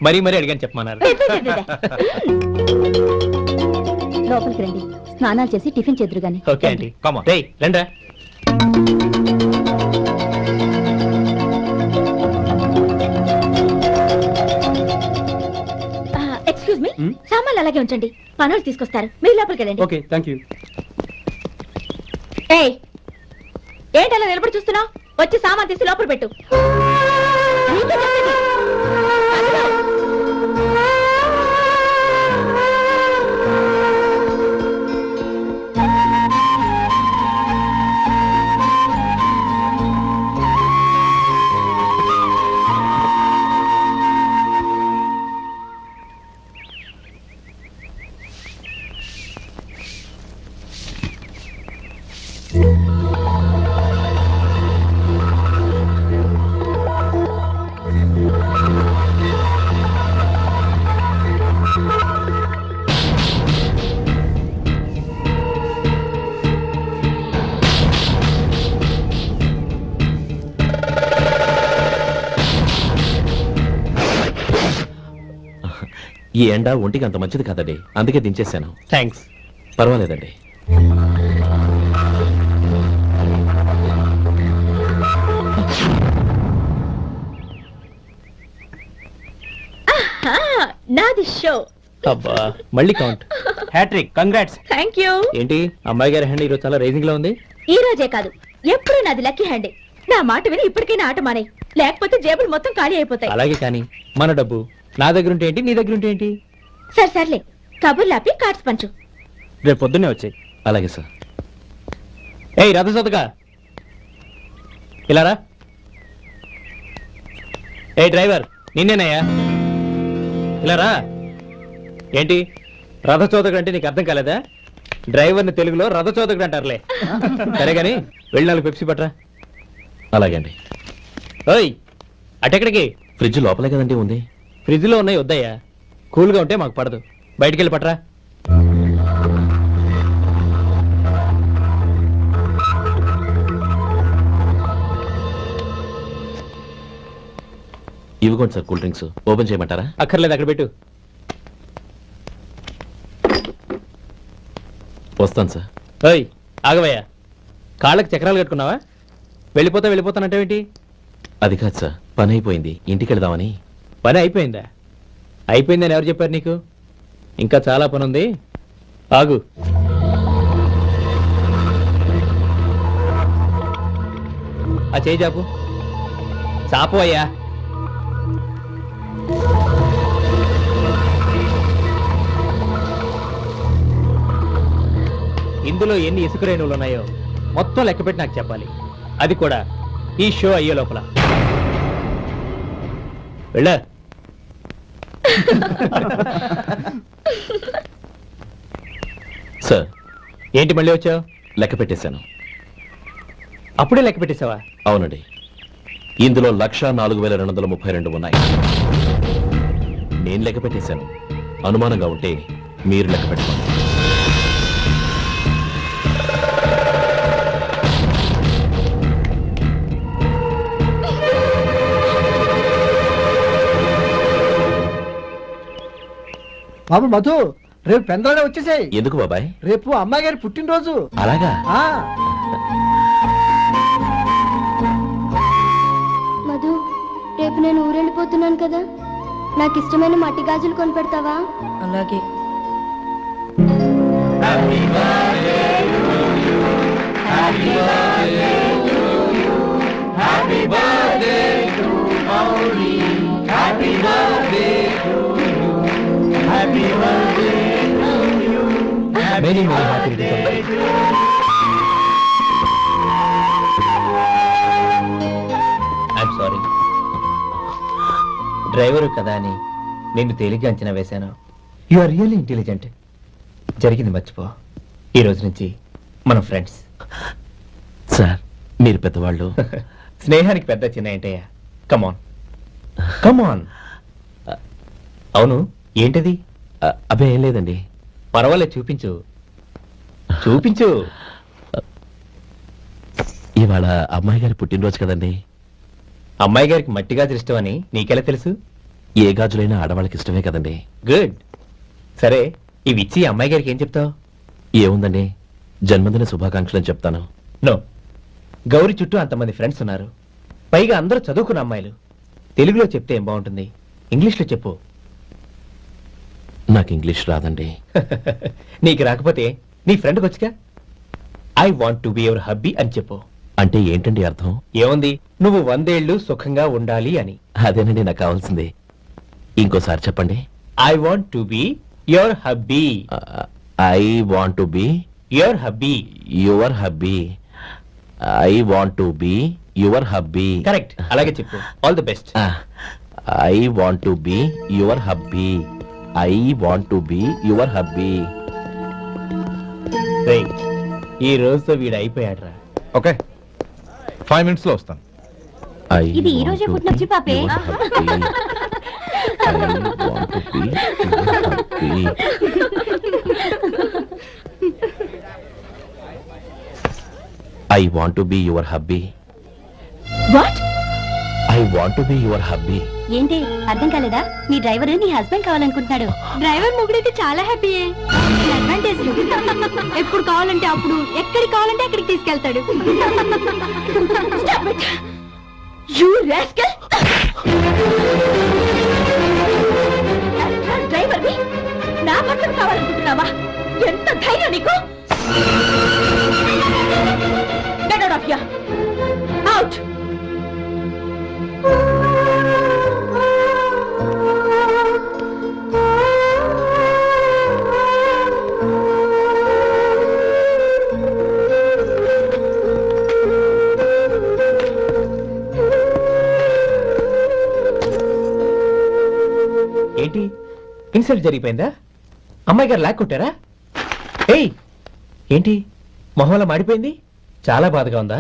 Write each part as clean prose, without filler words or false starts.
మరీ మరీ అడిగాను చెప్పమన్నారు. లోపలికి రండి, స్నానాలు చేసి టిఫిన్ చేద్దరు గాని. Okay aunty, come on. రండి. ఎక్స్క్యూజ్ మీ, సామాన్లు అలాగే ఉంచండి, పనులు తీసుకొస్తారు, మీరు లోపలికి వెళ్ళండి. Okay, thank you. ఏయ్, ఏంటి అలా నిలబడి చూస్తున్నావు? వచ్చి సామాన్ తీసి లోపల పెట్టు. నీకే చెప్పేది. అదిగో. ఈ ఎండ ఒంటికి అంత మంచిది కాదండి, అందుకే దించేశాను. థ్యాంక్స్. పర్వాలేదండి. నాది షో. అబ్బా, మళ్ళీ count. Hat trick, congrats. Thank you. ఏంటి అమ్మాయి గారి హ్యాండ్ ఈరోజు చాలా రైజింగ్ లో ఉంది? ఈ రోజే కాదు, ఎప్పుడు నాది లక్కీ హ్యాండే. నా మాట విని ఇప్పటికైనా ఆట మానే, లేకపోతే జేబులు మొత్తం ఖాళీ అయిపోతాయి. అలాగే కానీ మన డబ్బు నా దగ్గర ఉంటే ఏంటి, నీ దగ్గర ఉంటే ఏంటి? సర్లే, కబుర్లాపి కార్డ్స్ పంచు. రేపు పొద్దున్నే వచ్చాయి. అలాగే సార్. ఏయ్ రథ సోదగా, ఇలా రా. ఏ డ్రైవర్, నిన్నేనయ్యా, ఇలా రా. ఏంటి రథచోదకుడు అంటే నీకు అర్థం కాలేదా? డ్రైవర్ని తెలుగులో రథచోదకుడు అంటారులే. సరే గాని వెళ్ళి 4 పెప్సీ పట్రా. అలాగే అండి. ఓయ్, అటెక్కడికి? ఫ్రిడ్జ్ లోపలే కదండి ఉంది. ఫ్రిడ్జ్ లో ఉన్నాయి, వద్దయ్యా. కూల్గా ఉంటే మాకు పడదు. బయటికెళ్ళి పట్రా. ఇవ్వకోండి సార్, కూల్ డ్రింక్స్ ఓపెన్ చేయమంటారా? అక్కర్లేదు, అక్కడ పెట్టు. వస్తాను సార్. ఓయ్ ఆగవయ్యా, కాళ్ళకి చక్రాలు కట్టుకున్నావా? వెళ్ళిపోతానంటావేంటి? అది కాదు సార్, పని అయిపోయింది, ఇంటికి వెళదామని. పని అయిపోయిందా? అయిపోయిందని ఎవరు చెప్పారు నీకు? ఇంకా చాలా పని ఉంది, ఆగు. ఆ చేయి చాపు. చాపు అయ్యా. ఇందులో ఎన్ని ఇసుక రేణువులు ఉన్నాయో మొత్తం లెక్కపెట్టి నాకు చెప్పాలి. అది కూడా ఈ షో అయ్యే లోపల. వెళ్ళా. సార్, ఏంటి మళ్ళీ వచ్చావు? లెక్క పెట్టేశాను. అప్పుడే లెక్క పెట్టేశావా? అవునండి, ఇందులో 1,04,232 ఉన్నాయి. నేను లెక్క పెట్టేశాను. అనుమానంగా ఉంటే మీరు లెక్క పెట్టుకోండి. బాబు మధు, రేపు పెందలాడే వచ్చేసాయి. ఎందుకు బాబాయ్? రేపు అమ్మాయి గారి పుట్టినరోజు. అలాగా? మధు, రేపు నేను ఊరెళ్ళిపోతున్నాను కదా, నాకు ఇష్టమైన మట్టి గాజులు కొనిపెడతావా? అలాగే. Many happy returns. I'm sorry. Driver కదా అని నిన్ను తేలిగ్గా అంచనా వేశాను. You are really intelligent. జరిగింది మర్చిపో. ఈ రోజు నుంచి మనం ఫ్రెండ్స్. సార్, మీరు పెద్దవాళ్ళు. స్నేహానికి పెద్ద చిన్న ఏంటయ్యా? కమాన్ కమాన్. అవును, ఏంటది? అబ్బే ఏం లేదండి. పర్వాలేదు, చూపించు చూపించు. ఇవాళ అమ్మాయి గారి పుట్టినరోజు కదండి. అమ్మాయి గారికి మట్టి గాజులు ఇష్టమని నీకెలా తెలుసు? ఏ గాజులైనా ఆడవాళ్ళకి ఇష్టమే కదండి. గుడ్. సరే, ఇవి ఇచ్చి అమ్మాయి గారికి ఏం చెప్తావు? ఏముందండి, జన్మదిన శుభాకాంక్షలు అని చెప్తాను. నో, గౌరీ చుట్టూ అంతమంది ఫ్రెండ్స్ ఉన్నారు, పైగా అందరూ చదువుకున్న అమ్మాయిలు. తెలుగులో చెప్తే ఏం బాగుంటుంది, ఇంగ్లీష్లో చెప్పు. నాకు ఇంగ్లీష్ రాదండి. నీకు రాకపోతే నీ ఫ్రెండ్కి వచ్చిగా I want to be your hubby అని చెప్పు. అంటే ఏంటండి అర్థం? ఏముంది, నువ్వు 100 ఏళ్ళు సుఖంగా ఉండాలి అని. అదేనండి నాకు కావాల్సింది. ఇంకోసారి చెప్పండి. I want to be your hubby. I want to be your hubby. Your hubby. I want to be your hubby. Correct, అలాగే చెప్పు. All the best. I want to be your hubby. I want to be your hubby. ఈ రోజుతో వీడు అయిపోయాడ్రా. Okay, 5 minutes లో వస్తాను. ఇది ఈ రోజే పుట్టిన చిపాపే. I want to be your hubby. What? I want to be your hubby. ఏంటి అర్థం కాలేదా? మీ డ్రైవర్ నీ హస్బెండ్ కావాలనుకుంటున్నాడు. డ్రైవర్ ముగ్గురైతే చాలా హ్యాపీయే. అడ్వాంటేజ్ ఎప్పుడు కావాలంటే అప్పుడు, ఎక్కడికి కావాలంటే అక్కడికి తీసుకెళ్తాడు. You rascal! డ్రైవర్ ని నా పక్కన కావాలనుకుంటున్నావా? ఎంత ధైర్యం నీకు? Get out of here! Out! ఏంటి, ఇన్సల్ట్ జరిగిపోయిందా? అమ్మాయి గారు లాక్కొట్టారా? ఏయ్, ఏంటి మొహంలో మాడిపోయింది? చాలా బాధగా ఉందా?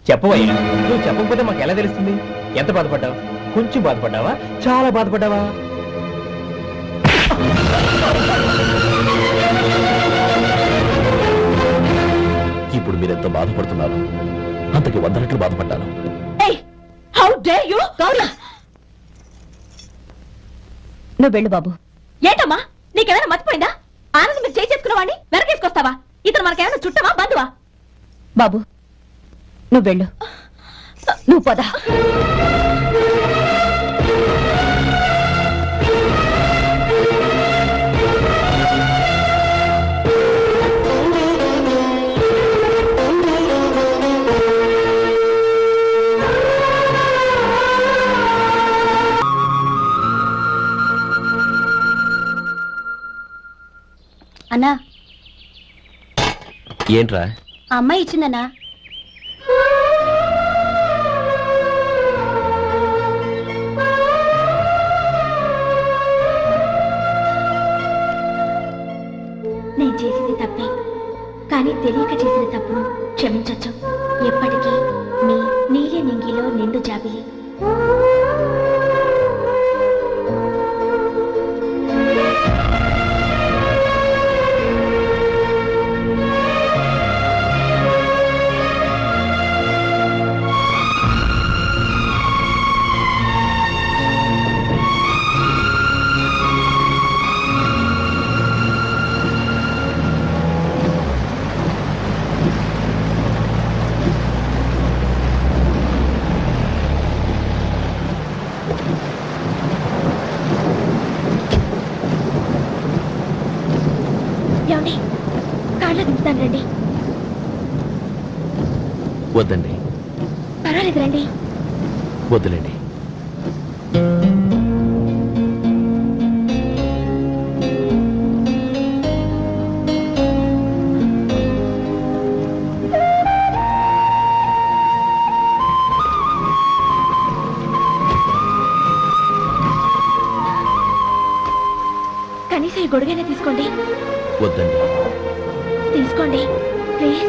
చెప్పవయ్యా, నువ్వు చెప్పకపోతే మాకు ఎలా తెలుస్తుంది? ఎంత బాధపడ్డావు? కొంచెం బాధపడ్డావా, చాలా బాధపడ్డావా? ఇప్పుడు మీరెంత బాధపడుతున్నారు, అంతకి 100 రెట్లు బాధపడ్డాను. Hey! How dare you? Gauri! నువ్వు వెళ్ళు బాబు. ఏంటమ్మా, నీకేమైనా మర్చిపోయిందా? ఆనందం మీరు చేసుకున్న వాడిని వెనకేసుకొస్తావా? ఇతను మనకేమైనా చుట్టమా, బంధువా? బాబు నువ్వు వెళ్ళు. నువ్వు పద. అన్నా, ఏంట్రా? ఆ అమ్మాయి ఇచ్చిందన్నా. నేను చేసింది తప్పే, కానీ తెలియక చేసిన తప్పును క్షమించొచ్చు. ఎప్పటికీ మీ నీలి నింగిలో నిండు జాబిలి. ఏమండి, కార్లో దింపుతాను రండి. వద్దండి, పర్వాలేదు రండి. వద్దులేండి. కనీసం ఈ గొడుగైనా తీసుకోండి. వద్దండి. తీసుకోండి ప్లీజ్.